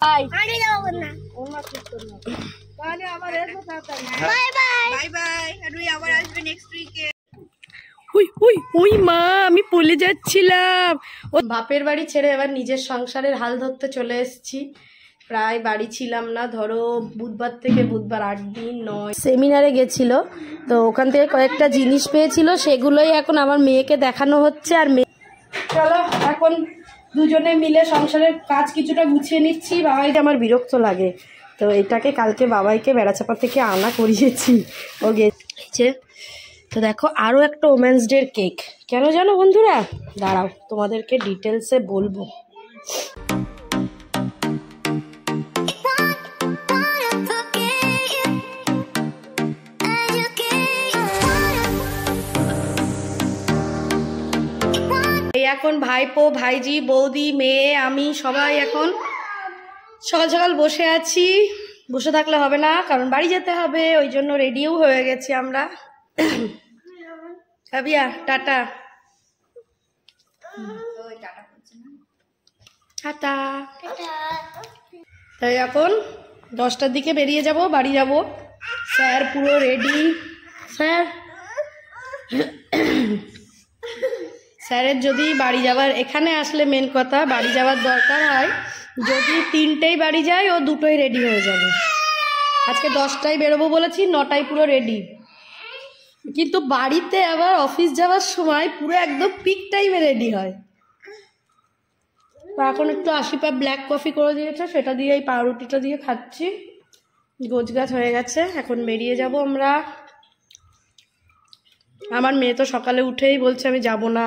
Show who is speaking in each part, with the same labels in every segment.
Speaker 1: Bye
Speaker 2: bye আবার আসবে next উইকে।
Speaker 1: ওই মা আমি পলে যাচ্ছিলাম। ও বাপের বাড়ি ছেড়ে এবার নিজের সংসারের হাল ধরতে চলে এসেছি। প্রায় বাড়ি ছিলাম না, ধরো বুধবার থেকে বুধবার 8 দিন 9। সেমিনারে গেছিল তো ওখান থেকে কয়েকটা জিনিস পেয়েছিল, সেগুলোই এখন আমার মেয়েকে দেখানো হচ্ছে। আর মেয়ে চলো এখন দুজনে মিলে সংসারের কাজ কিছুটা গুছিয়ে নিচ্ছি। বাবাইকে আমার বিরক্ত লাগে, তো এটাকে কালকে বাবাইকে বেড়াচাপা থেকে আনা করিয়েছি। ও গেছে। তো দেখো আরও একটা ওমেন্স ডের কেক, কেন জানো বন্ধুরা? দাঁড়াও তোমাদেরকে ডিটেলসে বলবো। এখন ভাইপো, ভাইজি, বৌদি, মেয়ে, আমি সবাই এখন সকাল সকাল বসে আছি। বসে থাকলে হবে না, কারণ বাড়ি যেতে হবে, ওই জন্য রেডিও হয়ে গেছি আমরা। কাবিয়া টাটা টাটা। তাই এখন 10টার দিকে বেরিয়ে যাব, বাড়ি যাব। স্যার পুরো রেডি। স্যারের যদি বাড়ি যাওয়ার, এখানে আসলে মেন কথা বাড়ি যাওয়ার দরকার হয়, যদি 3টেই বাড়ি যায় ও 2টোই রেডি হয়ে যাবে। আজকে 10টায় বেরোবো বলেছি, 9টায় পুরো রেডি। কিন্তু বাড়িতে আবার অফিস যাওয়ার সময় পুরো একদম পিক টাইমে রেডি হয়। তো এখন একটু আশিপা ব্ল্যাক কফি করে দিয়েছে, সেটা দিয়ে এই পাউরুটিটা দিয়ে খাচ্ছি। গোছগাছ হয়ে গেছে, এখন বেরিয়ে যাব আমরা। আমার মেয়ে তো সকালে উঠেই বলছে আমি যাব না,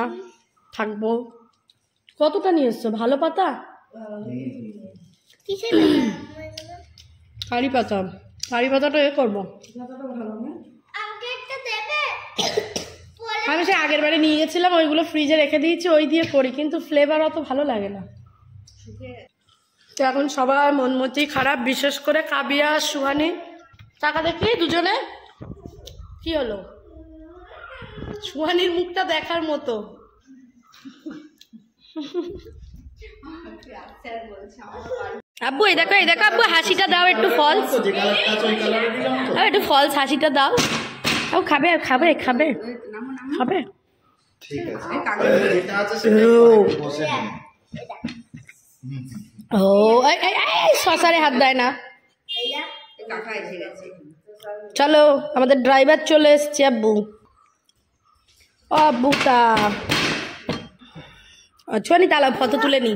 Speaker 1: থাকবো। কতটা নিয়ে এসছো? ভালো পাতা, কারি পাতা। কারি পাতাটা এ করবো। আমি সে আগের বারে নিয়ে গেছিলাম, ওইগুলো ফ্রিজে রেখে দিয়েছি, ওই দিয়ে করি, কিন্তু ফ্লেভার অত ভালো লাগে না। তো এখন সবার মন মতি খারাপ, বিশেষ করে কাবিয়া, সুহানি। টাকা দেখি দুজনে কি হলো? সুহানির মুখটা দেখার মতো। আব্বু এই দেখো, এই দেখো আব্বু, হাসিটা দাও একটু, ফলস একটু ফলস হাসিটা দাও। ও খাবে খাবে খাবে খাবে। ও শশারে হাত দেয় না। চলো আমাদের ড্রাইভার চলে এসছে আব্বু। ও আব্বুটা ছোয়ানি তালা ফটো তুলে নি,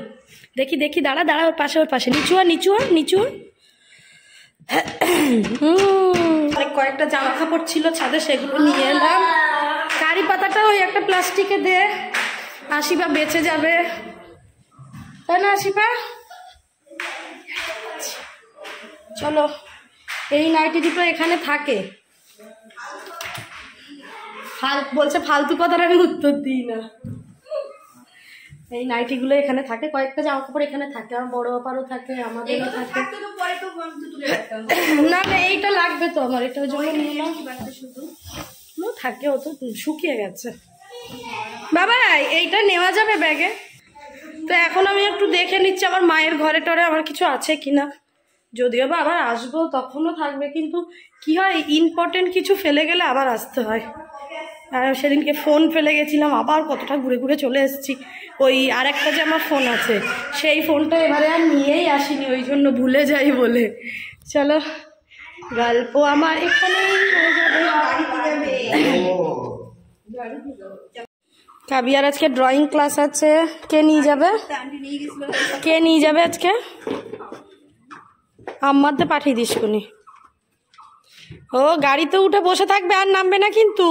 Speaker 1: দেখি দেখি, দাঁড়া দাঁড়া, ওর পাশে ওর পাশে, নিচু নিচু নিচু। কয়েকটা জামা কাপড় ছিল ছাদে, সেগুলো নিয়ে এলাম। কারি পাতাটা ওই একটা প্লাস্টিকে দে, আশিপা বেঁচে যাবে, তাই না আশিপা? চলো, এই নাইটি দুটো এখানে থাকে। বলছে ফালতু কথার আমি উত্তর দিই না। এই নাইটিগুলো এখানে থাকে, কয়েকটা জামা কাপড় এখানে থাকে, আমার বড় অপারও থাকে, আমাদেরও থাকে। না না এইটা লাগবে তো আমার, এটার জন্য নিয়ে শুধু থাকে, ও তো শুকিয়ে গেছে। বাবা এইটা নেওয়া যাবে ব্যাগে? তো এখন আমি একটু দেখে নিচ্ছি আমার মায়ের ঘরে টরে আমার কিছু আছে কিনা। যদিও বা আবার আসবো তখনও থাকবে, কিন্তু কি হয় ইম্পর্টেন্ট কিছু ফেলে গেলে আবার আসতে হয়। আর সেদিনকে ফোন ফেলে গেছিলাম, আবার কতটা ঘুরে ঘুরে চলে এসেছি। ওই আর একটা যে আমার ফোন আছে, সেই ফোনটা এবারে আর নিয়েই আসিনি, ওই জন্য ভুলে যাই বলে। চলো গল্প আমার এখানে কাবিয়ার আজকে ড্রয়িং ক্লাস আছে। কে নিয়ে যাবে? কে নিয়ে যাবে আজকে? আমাতে পাঠিয়ে দিস কোনি। ও গাড়িতে উঠে বসে থাকবে, আর নামবে না কিন্তু।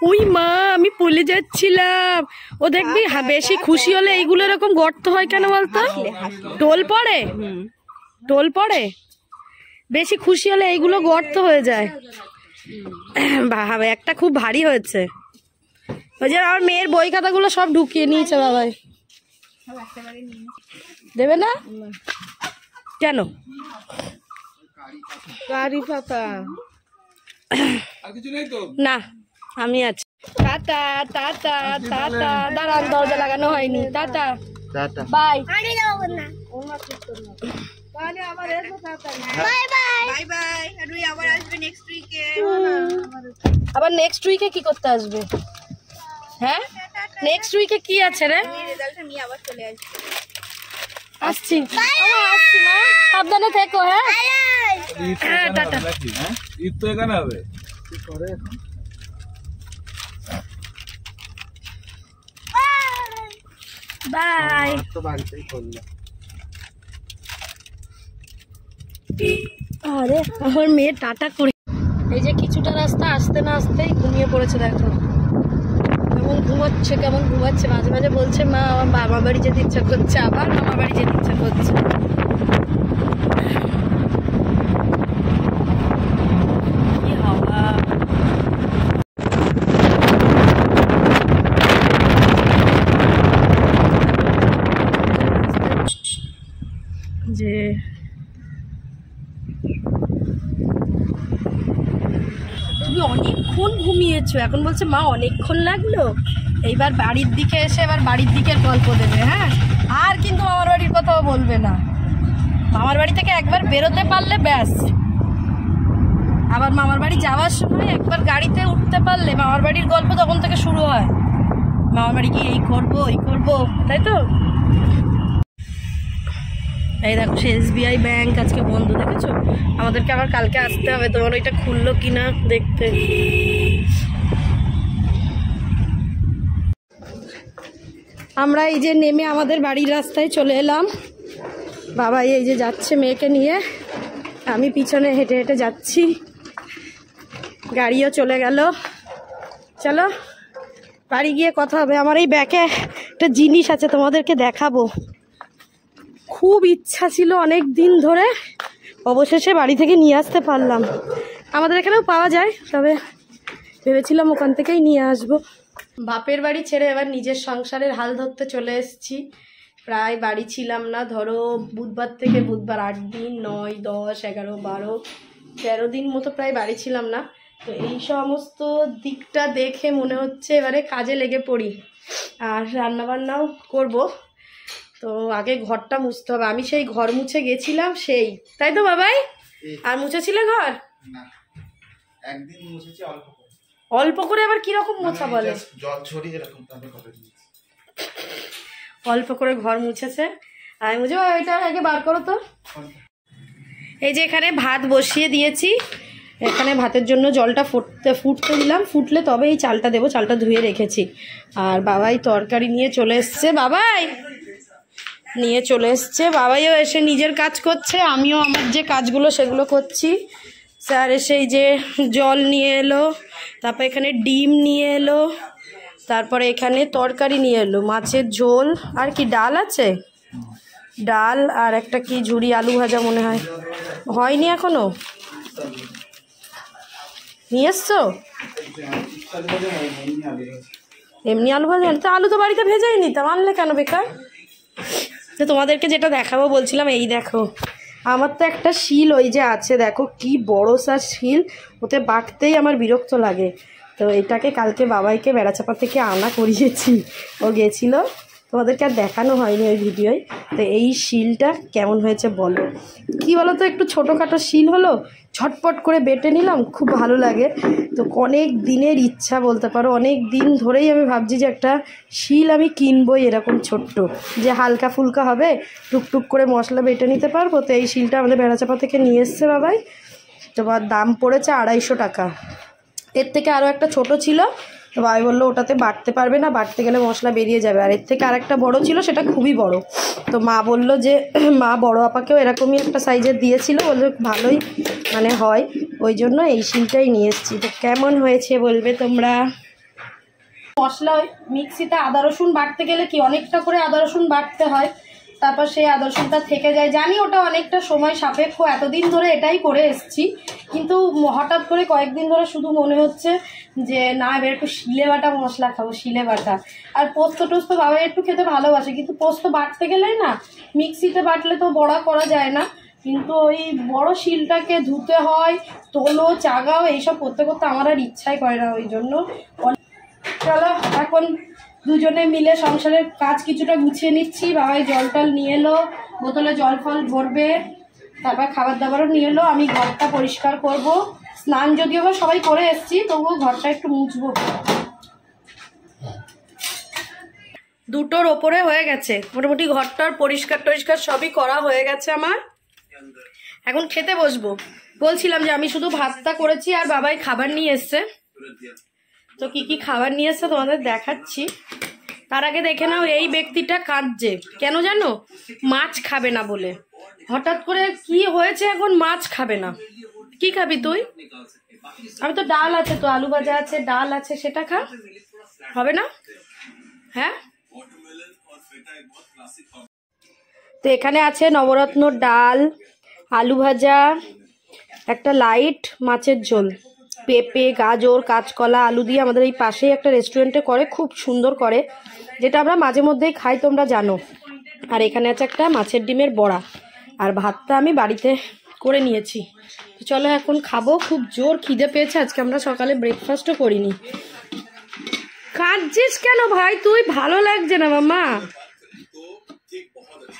Speaker 1: ওই মা আমি পলে যাচ্ছিলাম। ও দেখবি বেশি খুশি হলে এইগুলো এরকম গর্ত হয় কেন বলতো? টোল পড়ে, টোল পড়ে, বেশি খুশি হলে এইগুলো গর্ত হয়ে যায়। বাবা একটা খুব ভারী হয়েছে। ওই যে আমার মেয়ের বই খাতাগুলো সব ঢুকিয়ে নিয়েছে বাবাই। দেবে না কেন? কারি পাতা না, আমি আছি। টাটা টাটা টাটা, দাঁড়ান দরজা লাগানো হয়নি। Tata
Speaker 3: tata
Speaker 1: bye.
Speaker 2: Bye bye রুই আবার আসবে নেক্সট উইকে।
Speaker 1: আবার নেক্সট উইকে কি করতে আসবে? হ্যাঁ নেক্সট উইকে কি আছে রে?
Speaker 2: রেজাল্টটা নিয়ে আবার চলে আসবে।
Speaker 1: আসছি আসছি না, সাবধানে থেকো। হ্যাঁ হ্যাঁ টাটা।
Speaker 3: ঈদ তো এখানে হবে।
Speaker 1: বাই।
Speaker 3: তো বাড়িতেই করলাম।
Speaker 1: আরে আমার মেয়ে টাটা করে, এই যে কিছুটা রাস্তা আসতে না আসতেই ঘুমিয়ে পড়েছে। দেখো কেমন ঘুমাচ্ছে। মাঝে মাঝে বলছে মা আমার বাবা বাড়ি যেতে ইচ্ছা করছে, আবার মামা বাড়ি যেতে ইচ্ছা করছে। কি হাওয়া। যে তুমি অনেকক্ষণ ঘুমিয়েছো, এখন বলছে মা অনেকক্ষণ লাগলো। এইবার বাড়ির দিকে এসে এবার বাড়ির দিকের গল্প দেবে। হ্যাঁ আর কিন্তু মামার বাড়ির কথাও বলবে না। মামার বাড়ি থেকে একবার বেরোতে পারলে ব্যাস, আবার মামার বাড়ি যাওয়ার সময় একবার গাড়িতে উঠতে পারলে মামার বাড়ির গল্প তখন থেকে শুরু হয়। মামার বাড়ি গিয়ে এই করবো ওই করবো, তাই তো? এই দেখো সে SBI ব্যাংক আজকে বন্ধ, দেখেছো? আমাদেরকে আবার কালকে আসতে হবে, তোমার ওইটা খুললো কিনা দেখতে। আমরা এই যে নেমে আমাদের বাড়ির রাস্তায় চলে এলাম। বাবা এই যে যাচ্ছে মেয়েকে নিয়ে, আমি পিছনে হেঁটে হেঁটে যাচ্ছি। গাড়িও চলে গেল। চলো বাড়ি গিয়ে কথা হবে। আমার এই ব্যাগে একটা জিনিস আছে, তোমাদেরকে দেখাবো। খুব ইচ্ছা ছিল অনেক দিন ধরে, অবশেষে বাড়ি থেকে নিয়ে আসতে পারলাম। আমাদের এখানেও পাওয়া যায়, তবে ভেবেছিলাম ওখান থেকেই নিয়ে আসবো। বাপের বাড়ি ছেড়ে এবার নিজের সংসারের হাল ধরতে চলে এসেছি। প্রায় বাড়ি ছিলাম না, ধরো বুধবার থেকে বুধবার 8 দিন, 9, 10, 11, 12, 13 দিন মতো প্রায় বাড়ি ছিলাম না। তো এই সমস্ত দিকটা দেখে মনে হচ্ছে এবারে কাজে লেগে পড়ি, আর রান্নাবান্নাও করব। তো আগে ঘরটা মুছতে হবে। আমি সেই ঘর মুছে গেছিলাম সেই, তাই তো বাবাই? আর মুছেছিলে ঘর?
Speaker 3: না, একদিন মুছেছি অল্প করে।
Speaker 1: অল্প করে আবার কিরকম মোছা বলে?
Speaker 3: জল ছড়িয়ে এরকম তারপর করে দিয়েছি।
Speaker 1: অল্প করে ঘর মুছেছে। আমি মুছে ওইটা আগে বার করো তো। এই যে এখানে ভাত বসিয়ে দিয়েছি, এখানে ভাতের জন্য জলটা ফুটতে দিলাম। ফুটলে তবে এই চালটা দেবো, চালটা ধুয়ে রেখেছি। আর বাবাই তরকারি নিয়ে চলে এসছে। বাবাইও এসে নিজের কাজ করছে, আমিও আমার যে কাজগুলো সেগুলো করছি। স্যার এসে এই যে জল নিয়ে এলো, তারপর এখানে ডিম নিয়ে এলো, তারপরে এখানে তরকারি নিয়ে এলো, মাছের ঝোল, আর কি ডাল আছে, ডাল আর একটা কি ঝুরি আলু ভাজা মনে হয়, হয়নি এখনো। নিয়ে এসছো? এমনি আলু ভাজা? তো আলু তো বাড়িতে ভেজেই নিতাম, আনলে কেন বেকার? তো তোমাদেরকে যেটা দেখাবো বলছিলাম, এই দেখো আমার তো একটা শিল ওই যে আছে, দেখো কি বড় সার শিল, ওতে বাটতেই আমার বিরক্ত লাগে। তো এটাকে কালকে বাবাইকে বেড়াচাপা থেকে আনা করিয়েছি, ও গেছিল, তোমাদেরকে আর দেখানো হয়নি ওই ভিডিওয়। তো এই শিলটা কেমন হয়েছে বলো? কি বলো তো, একটু ছোটোখাটো শিল হলো, ঝটপট করে বেটে নিলাম, খুব ভালো লাগে। তো অনেক দিনের ইচ্ছা বলতে পারো, অনেক দিন ধরেই আমি ভাবছি যে একটা শিল আমি কিনবই এরকম ছোট্ট, যে হালকা ফুলকা হবে, টুকটুক করে মশলা বেটে নিতে পারবো। তো এই শিলটা আমাদের বেড়াচাপা থেকে নিয়ে এসছে বাবাই, তোমার দাম পড়েছে 250 টাকা। এর থেকে আরও একটা ছোট ছিল, তো বাবাই বললো ওটাতে বাটতে পারবে না, বাটতে গেলে মশলা বেরিয়ে যাবে। আর এর থেকে আরেকটা বড় ছিল, সেটা খুবই বড়। তো মা বললো যে মা বড় আপাকেও এরকমই একটা সাইজের দিয়েছিল, বললো ভালোই মানে হয়, ওই জন্য এই শিলটাই নিয়ে এসেছি। তো কেমন হয়েছে বলবে তোমরা। মশলা মিক্সিতে আদা রসুন বাটতে গেলে কি অনেকটা করে আদা রসুন বাটতে হয়, তারপর সেই আদা রসুনটা থেকে যায়। জানি ওটা অনেকটা সময় সাপেক্ষ, এতদিন ধরে এটাই করে এসেছি, কিন্তু হঠাৎ করে কয়েকদিন ধরে শুধু মনে হচ্ছে যে না এবার একটু শিলে বাটা মশলা খাবো, শিলে বাটা। আর পোস্ত টোস্ত বাবা একটু খেতে ভালোবাসে, কিন্তু পোস্ত বাটতে গেলেই না, মিক্সিতে বাটলে তো বড়া করা যায় না, কিন্তু ওই বড় শিলটাকে ধুতে হয়, তোলো চাগাও এইসব করতে করতে আমার আর ইচ্ছাই করে না। ওই জন্য চলো এখন দুজনে মিলে সংসারের কাজ কিছুটা গুছিয়ে নিচ্ছি। বাবাই জল টল নিয়ে এলো, বোতলে জল ফল ভরবে, তারপর খাবার দাবারও নিয়ে এলো। আমি ঘরটা পরিষ্কার করব। স্নান যদিও বা সবাই করে এসছি, তবুও ঘরটা একটু মুছবো। দুটোর ওপরে হয়ে গেছে মোটামুটি, ঘরটার পরিষ্কার টরিষ্কার সবই করা হয়ে গেছে আমার। এখন খেতে বসবো। বলছিলাম যে আমি শুধু ভাতটা করেছি আর বাবাই খাবার নিয়ে এসছে। তো কি কি খাবার নিয়ে এসছে তোমাদের দেখাচ্ছি। তার আগে দেখে নাও, এই ব্যক্তিটা কাঁদছে কেন জানো? মাছ খাবে না বলে। হঠাৎ করে কি হয়েছে, এখন মাছ খাবে না। কি খাবি তুই? আমি তো ডাল আছে, তো আলু ভাজা আছে, ডাল আছে, সেটা খা। হবে না? হ্যাঁ, তো এখানে আছে নবরত্ন ডাল, আলু ভাজা, একটা লাইট মাছের ঝোল, পেঁপে, গাজর, কাঁচকলা, আলু দিয়ে আমাদের এই পাশেই একটা রেস্টুরেন্টে করে, খুব সুন্দর করে, যেটা আমরা মাঝে মধ্যেই খাই, তোমরা জানো। আর এখানে আছে একটা মাছের ডিমের বড়া। আর ভাতটা আমি বাড়িতে করে নিয়েছি। চলো এখন খাবো, খুব জোর খিদে পেয়েছে। আজকে আমরা সকালে ব্রেকফাস্টও করিনি। কাঁদছিস কেন ভাই তুই? ভালো লাগছে না মামা?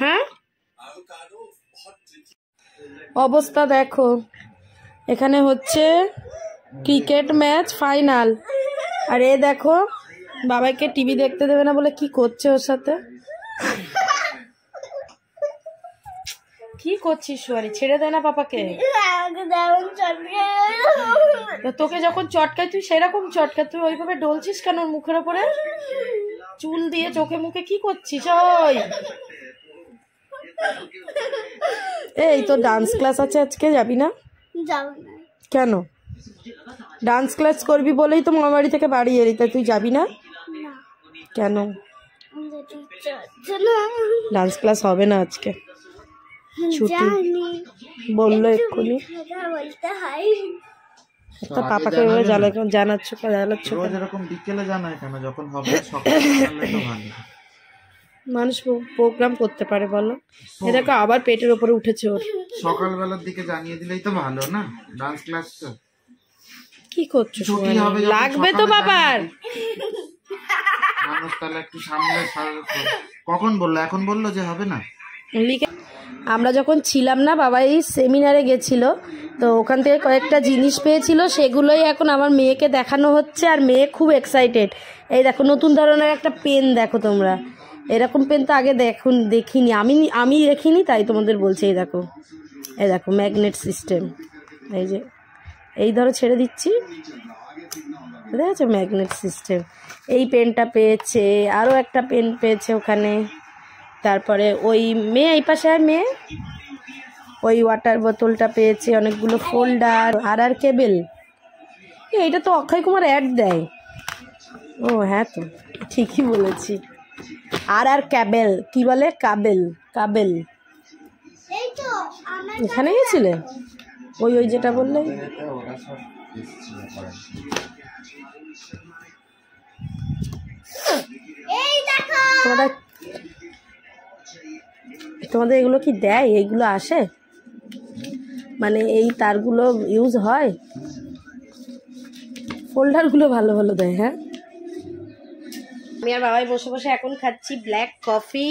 Speaker 1: হ্যাঁ, অবস্থা দেখো। এখানে হচ্ছে ক্রিকেট ম্যাচ ফাইনাল, আর এ দেখো বাবাকে টিভি দেখতে দেবে না বলে কি করছে ওর সাথে। কি করছিস সোয়ারি? ছেড়ে দেয় না পাপাকে। তোকে যখন চটকায় তুই সেরকম চটকায়, তুই ওইভাবে ডলছিস কেন ওর মুখের ওপরে? চুল দিয়ে চোখে মুখে কি করছিস? ওই এই তো ডান্স ক্লাস আছে আজকে, যাবি না? কেন? ডান্স ক্লাস করবি বলেই তো মামাবাড়ি থেকে বাড়ি এলি, তাই তুই যাবি না কেন? ডান্স ক্লাস হবে না আজকে, ছুটি বললো এক্ষুনি। তো পাপাকে জানাচ্ছ
Speaker 3: এরকম বিকেলে জানাই কেন? যখন হবে সকালে ভালো।
Speaker 1: মানুষ প্রোগ্রাম করতে পারে বলো। এ দেখো আবার পেটের উপরে উঠেছে ওর।
Speaker 3: সকালবেলার দিকে জানিয়ে দিলেই তো ভালো না? ডান্স ক্লাসটা
Speaker 1: কি করছো? লাগবে তো বাবার।
Speaker 3: মানুষ তাহলে একটু সামনে। কখন বললো? এখন বললো যে হবে না।
Speaker 1: আমরা যখন ছিলাম না, বাবা এই সেমিনারে গেছিল, তো ওখান থেকে কয়েকটা জিনিস পেয়েছিল, সেগুলোই এখন আমার মেয়েকে দেখানো হচ্ছে। আর মেয়ে খুব এক্সাইটেড। এই দেখো নতুন ধরনের একটা পেন, দেখো তোমরা, এরকম পেন তো আগে দেখিনি আমি দেখিনি, তাই তোমাদের বলছি। এই দেখো ম্যাগনেট সিস্টেম। এই যে এই ধরো ছেড়ে দিচ্ছি, দেখেছো ম্যাগনেট সিস্টেম। এই পেনটা পেয়েছে, আরও একটা পেন পেয়েছে ওখানে। তারপরে ওই মেয়ে, এই পাশে আর মেয়ে, ওই ওয়াটার বোতলটা পেয়েছে, অনেকগুলো ফোল্ডার, আর কেবেল। এইটা তো অক্ষয় কুমার অ্যাড দেয়। ও হ্যাঁ, তো ঠিকই বলেছি। আর ক্যাবেল, কি বলে? কাবেল। এখানে গেছিলে? ওই যেটা বললে। তোমাদের এগুলো কি দেয়? এইগুলো আসে মানে এই তারগুলো ইউজ হয়? ফোল্ডারগুলো ভালো ভালো দেয়। হ্যাঁ, আমি আর বাবাই বসে বসে এখন খাচ্ছি ব্ল্যাক কফি।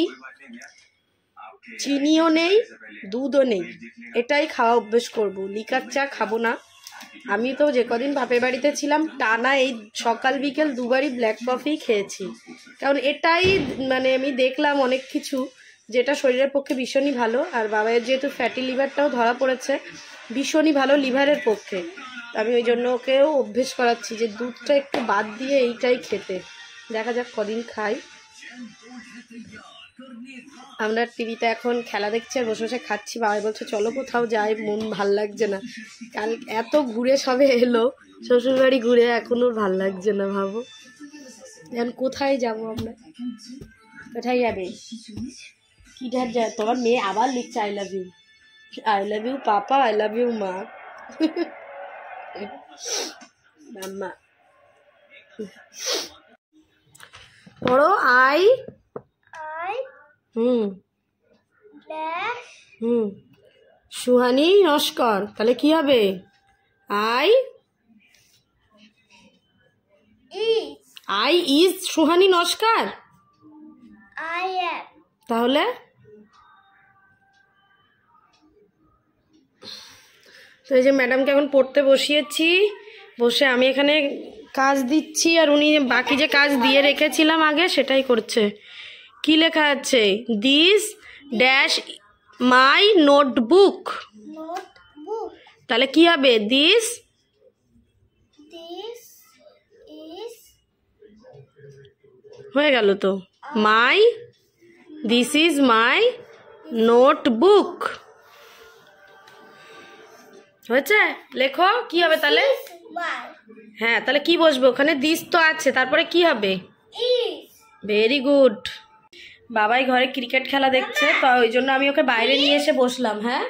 Speaker 1: চিনিও নেই, দুধও নেই, এটাই খাওয়া অভ্যেস করবো। লিকার চা খাবো না। আমি তো যে কদিন বাপের বাড়িতে ছিলাম টানা এই সকাল বিকেল দুবারই ব্ল্যাক কফি খেয়েছি, কারণ এটাই মানে আমি দেখলাম অনেক কিছু যেটা শরীরের পক্ষে ভীষণই ভালো। আর বাবাইয়ের যেহেতু ফ্যাটি লিভারটাও ধরা পড়েছে, ভীষণই ভালো লিভারের পক্ষে। আমি ওই জন্য ওকেও অভ্যেস করাচ্ছি যে দুধটা একটু বাদ দিয়ে এইটাই খেতে। দেখা যাক কদিন খাই। আমরা টিভিতে এখন খেলা দেখছি আর বসে বসে খাচ্ছি। বাবাই বলছে চলো কোথাও যাই, মন ভাল লাগছে না। কাল এত ঘুরে সবে এলো, শ্বশুরবাড়ি ঘুরে, এখন ওর ভাল লাগছে না। ভাবো এখন কোথায় যাব আমরা? কোথায় যাবে? কি ধার যায়? তোমার মেয়ে আবার লিখছে I love you papa, I love you মা। মাম্মা পড়ো। আই সুহানি নস্কর, তাহলে কি হবে? I is Suhani Naskar. তাহলে তো এই যে ম্যাডামকে এখন পড়তে বসিয়েছি, বসে আমি এখানে কাজ দিচ্ছি আর উনি বাকি যে কাজ দিয়ে রেখেছিলাম আগে সেটাই করছে। কি লেখা আছে? This dash my notebook. তাহলে কি হবে? দিস হয়ে গেল তো। মাই, দিস ইজ মাই নোটবুক হয়েছে। লেখো কি হবে তাহলে? হ্যাঁ, তাহলে কি বসবে ওখানে? দিস তো আছে, তারপরে কি হবে? Very good. বাবাই ঘরে ক্রিকেট খেলা দেখছে, তো ওই জন্য আমি ওকে বাইরে নিয়ে এসে বসলাম। হ্যাঁ,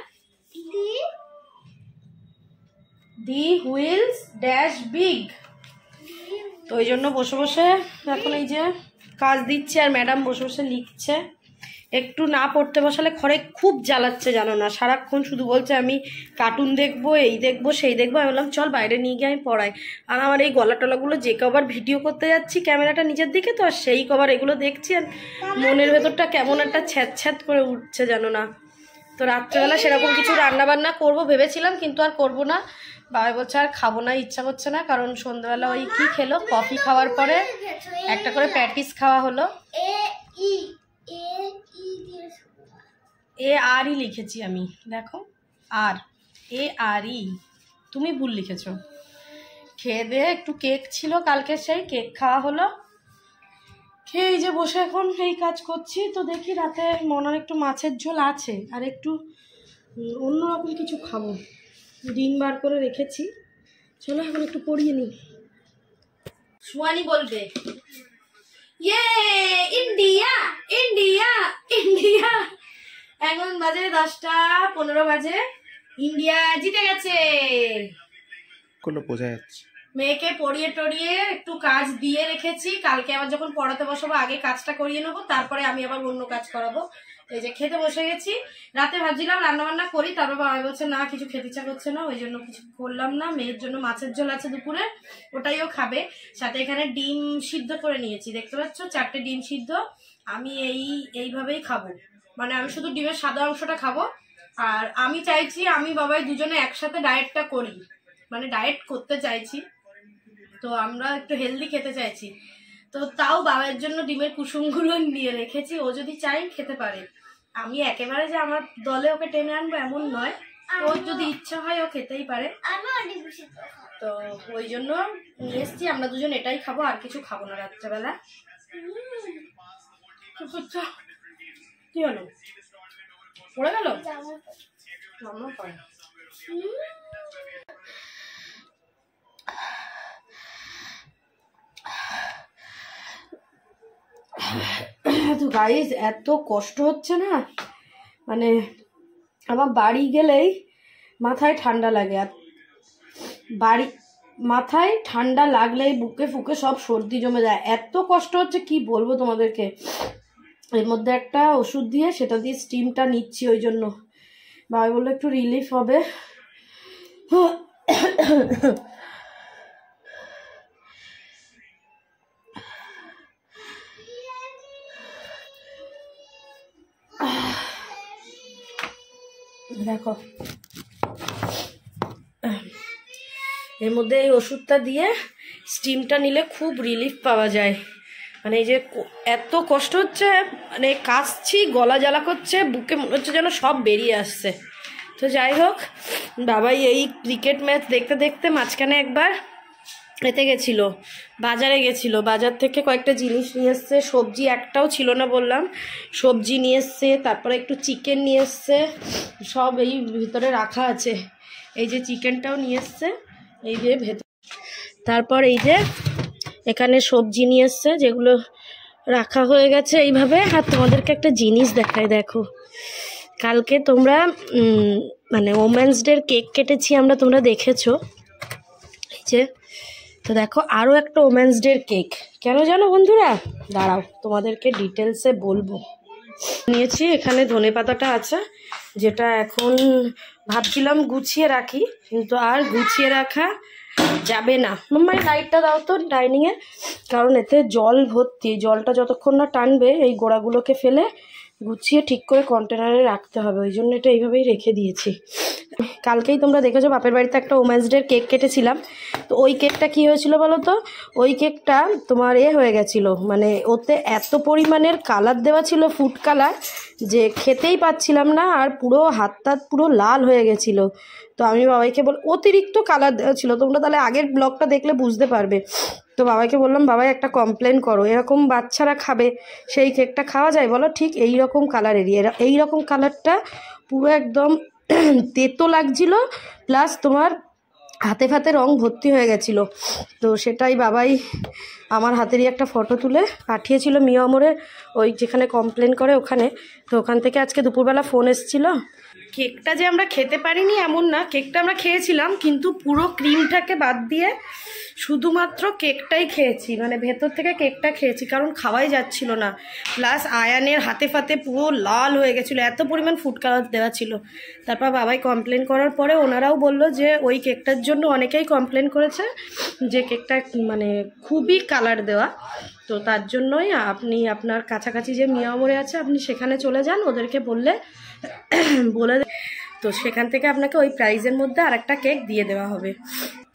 Speaker 1: দি হুইলস ড্যাশ বিগ। তো ওই জন্য বসে বসে এখন এই যে কাজ দিচ্ছে আর ম্যাডাম বসে বসে লিখছে। একটু না পড়তে বসালে ঘরে খুব জ্বালাচ্ছে, জানো না, সারাক্ষণ শুধু বলছে আমি কার্টুন দেখবো, এই দেখবো, সেই দেখবো। আমি বললাম চল বাইরে নিয়ে গিয়ে আমি পড়াই। আর আমার এই গলা টলাগুলো যে কবার ভিডিও করতে যাচ্ছি ক্যামেরাটা নিচের দিকে, তো আর সেই কবার এগুলো দেখছি আর মনের ভেতরটা কেমন একটা ছ্যাঁত ছ্যাঁত করে উঠছে, জানো না। তো রাত্রেবেলা সেরকম কিছু রান্না বান্না করবো ভেবেছিলাম, কিন্তু আর করবো না। বাবা বলছে আর খাবো না, ইচ্ছা করছে না, কারণ সন্ধ্যাবেলা ওই কি খেলো, কফি খাওয়ার পরে একটা করে প্যাটিস খাওয়া হলো। এ আর ই লিখেছি আমি, দেখো, আর এ আর ই, তুমি ভুল লিখেছো। খেয়ে দিয়ে একটু কেক ছিল কালকে, সেই কেক খাওয়া হলো। খেয়ে যে বসে এখন এই কাজ করছি। তো দেখি রাতে মনে একটু মাছের ঝোল আছে আর একটু অন্যরকম কিছু খাবো, ডিম বার করে রেখেছি। চলো এখন একটু পড়িয়ে নিই। সুহানি বলবে ইয়ে ইন্ডিয়া ইন্ডিয়া ইন্ডিয়া। এখন বাজে 10:15 বাজে, ইন্ডিয়া জিতে গেছে।
Speaker 3: বোঝা যাচ্ছে।
Speaker 1: মেয়েকে পড়িয়ে টড়িয়ে একটু কাজ দিয়ে রেখেছি, কালকে আবার যখন পড়াতে বসাবো আগে কাজটা করিয়ে নেবো, তারপরে আমি আবার অন্য কাজ করাবো। এই যে খেতে বসে গেছি। রাতে ভাবছিলাম রান্না বান্না করি, তারপর বাবা বলছে না কিছু খেতে ইচ্ছা করছে না, ওই জন্য কিছু করলাম না। মেয়ের জন্য মাছের ঝোল আছে দুপুরে, ওটাইও খাবে। সাথে এখানে ডিম সিদ্ধ করে নিয়েছি, দেখতে পাচ্ছ 4টে ডিম সিদ্ধ। আমি এইভাবেই খাবো, মানে আমি শুধু ডিমের সাদা অংশটা খাবো। আর আমি চাইছি আমি বাবাই দুজনে একসাথে ডায়েটটা করি, মানে ডায়েট করতে চাইছি, তো আমরা একটু হেলদি খেতে চাইছি। তো তাও বাবার জন্য ডিমের কুসুমগুলো নিয়ে রেখেছি, ও যদি চাই খেতে পারে। আমি একেবারে যে আমার দলে ওকে টেনে আনবো এমন নয়, ওর যদি ইচ্ছা হয় ও খেতেই পারে। তো ওই জন্য নিয়ে এসছি, আমরা দুজন এটাই খাবো, আর কিছু খাবো না রাত্রেবেলা। কি হলো, পড়ে গেল? তো গাইস এত কষ্ট হচ্ছে না, মানে আমার বাড়ি গেলেই মাথায় ঠান্ডা লাগে, আর মাথায় ঠান্ডা লাগলেই বুকে ফুকে সব সর্দি জমে যায়। এত কষ্ট হচ্ছে কি বলবো তোমাদেরকে। এর মধ্যে একটা ওষুধ দিয়ে সেটা দিয়ে স্টিমটা নিচ্ছি, ওই জন্য বাবা বললো একটু রিলিফ হবে। দেখো এর মধ্যে এই ওষুধটা দিয়ে স্টিমটা নিলে খুব রিলিফ পাওয়া যায়। মানে এই যে এত কষ্ট হচ্ছে, মানে কাশছি, গলা জ্বালা করছে, বুকে মনে হচ্ছে যেন সব বেরিয়ে আসছে। তো যাই হোক, বাবাই এই ক্রিকেট ম্যাচ দেখতে দেখতে মাঝখানে একবার এতে গেছিলো, বাজারে গেছিলো, বাজার থেকে কয়েকটা জিনিস নিয়ে এসছে। সবজি একটাও ছিল না বললাম, সবজি নিয়ে এসছে, তারপরে একটু চিকেন নিয়ে এসছে, সব এই ভিতরে রাখা আছে। এই যে চিকেনটাও নিয়ে এসছে এই যে ভেতর, তারপর এই যে এখানে সবজি নিয়ে এসছে যেগুলো রাখা হয়ে গেছে এইভাবে। আর তোমাদেরকে একটা জিনিস দেখাই, দেখো কালকে তোমরা মানে ওমেন্স ডের কেক কেটেছি আমরা, তোমরা দেখেছো এই যে। তো দেখো আরও একটা ওমেন্স ডের কেক, কেন জানো বন্ধুরা? দাঁড়াও তোমাদেরকে ডিটেলসে বলবো। নিয়েছি এখানে ধনেপাতাটা আছে, যেটা এখন ভাবছিলাম গুছিয়ে রাখি, কিন্তু আর গুছিয়ে রাখা যাবে না। মাম্মা এই লাইটটা দাও তো ডাইনিংয়ে, কারণ এতে জল ভর্তি, জলটা যতক্ষণ না টানবে এই গোড়াগুলোকে ফেলে গুছিয়ে ঠিক করে কন্টেনারে রাখতে হবে, ওই জন্য এটা এইভাবেই রেখে দিয়েছি। কালকেই তোমরা দেখেছো বাপের বাড়িতে একটা ওমেন্স ডের কেক কেটেছিলাম, তো ওই কেকটা কী হয়েছিল বলো তো, ওই কেকটা তোমার হয়ে গেছিলো, মানে ওতে এত পরিমাণের কালার দেওয়া ছিল, ফুড কালার, যে খেতেই পাচ্ছিলাম না, আর পুরো হাত টাত পুরো লাল হয়ে গেছিলো। তো আমি বাবাইকে অতিরিক্ত কালার দেওয়া ছিল, তোমরা তাহলে আগের ব্লগটা দেখলে বুঝতে পারবে। তো বাবাকে বললাম, বাবাই একটা কমপ্লেন করো, এরকম বাচ্চারা খাবে, সেই কেকটা খাওয়া যায় বলো? ঠিক এই রকম কালারেরই, এই রকম কালারটা পুরো একদম তেতো লাগছিল, প্লাস তোমার হাতে ফাতে রং ভর্তি হয়ে গেছিলো। তো সেটাই বাবাই আমার হাতেরই একটা ফটো তুলে পাঠিয়েছিল মিয়ামরের ওই যেখানে কমপ্লেন করে ওখানে। তো ওখান থেকে আজকে দুপুরবেলা ফোন এসেছিলো। কেকটা যে আমরা খেতে পারিনি এমন না, কেকটা আমরা খেয়েছিলাম, কিন্তু পুরো ক্রিমটাকে বাদ দিয়ে শুধুমাত্র কেকটাই খেয়েছি, মানে ভেতর থেকে কেকটা খেয়েছি, কারণ খাওয়াই যাচ্ছিল না। প্লাস আয়ানের হাতে ফাতে পুরো লাল হয়ে গেছিলো, এত পরিমাণ ফুড কালার দেওয়া ছিল। তারপর বাবাই কমপ্লেন করার পরে ওনারাও বললো যে ওই কেকটার জন্য অনেকেই কমপ্লেন করেছে যে কেকটা মানে খুবই কালার দেওয়া, তো তার জন্যই আপনি আপনার কাছাকাছি যে মিয়ামরে আছে আপনি সেখানে চলে যান, ওদেরকে বলে তো সেখান থেকে আপনাকে ওই প্রাইজের মধ্যে আরেকটা কেক দিয়ে দেওয়া হবে।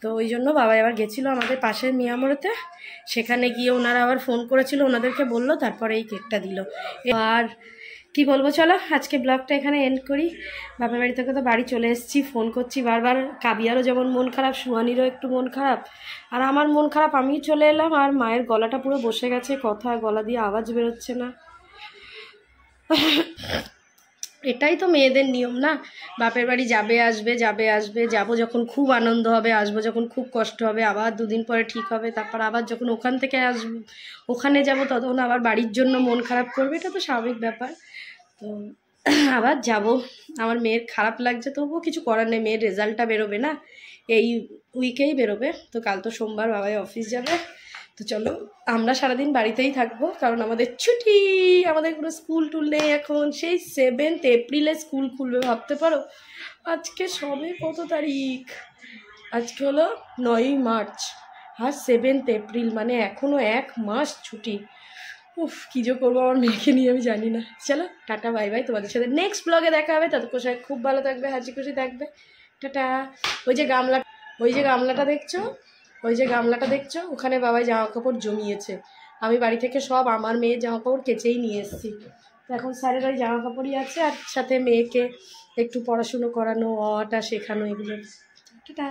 Speaker 1: তো ওই জন্য বাবা এবার গেছিলো আমাদের পাশের মিয়ামরেতে, সেখানে গিয়ে ওনারা আবার ফোন করেছিল, ওনাদেরকে বললো, তারপরে এই কেকটা দিল। আর কি বলবো, চলো আজকে ব্লগটা এখানে এন্ড করি। বাপের বাড়ি থেকে তো বাড়ি চলে এসেছি, ফোন করছি বারবার, কাবিয়ারও যেমন মন খারাপ, সুহানিরও একটু মন খারাপ, আর আমার মন খারাপ, আমিও চলে এলাম। আর মায়ের গলাটা পুরো বসে গেছে, কথা গলা দিয়ে আওয়াজ বেরোচ্ছে না। এটাই তো মেয়েদের নিয়ম না, বাপের বাড়ি যাবে আসবে, যাবে আসবে, যাবো যখন খুব আনন্দ হবে, আসবো যখন খুব কষ্ট হবে, আবার দুদিন পরে ঠিক হবে, তারপর আবার যখন ওখান থেকে আসবো ওখানে যাব তখন আবার বাড়ির জন্য মন খারাপ করবে, এটা তো স্বাভাবিক ব্যাপার। তো আবার যাব, আমার মেয়ের খারাপ লাগছে, তবুও কিছু করার নেই, মেয়ের রেজাল্টটা বেরোবে না, এই উইকেই বেরোবে। তো কাল তো সোমবার, বাবাই অফিস যাবে। তো চলো আমরা সারাদিন বাড়িতেই থাকবো, কারণ আমাদের ছুটি, আমাদের কোনো স্কুল টুল নেই এখন। সেই 7 এপ্রিলে স্কুল খুলবে, ভাবতে পারো। আজকে সবে কত তারিখ, আজকে হলো 9ই মার্চ, আর 7 এপ্রিল, মানে এখনও 1 মাস ছুটি। উফ, কী যে করবো আমার মেয়েকে নিয়ে আমি জানি না। চলো টাটা বাই বাই, তোমাদের সাথে নেক্সট ব্লগে দেখা হবে, ততক্ষণ সবাই খুব ভালো থাকবে, হাসি খুশি থাকবে, টাটা। ওই যে গামলাটা দেখছো, ওখানে বাবাই জামা কাপড় জমিয়েছে, আমি বাড়ি থেকে সব আমার মেয়ের জামা কাপড় কেচেই নিয়ে এসেছি। তো এখন স্যারের ওই জামা কাপড়ই আছে, আর সাথে মেয়েকে একটু পড়াশুনো করানো, অটা শেখানো, এগুলো। টাটা।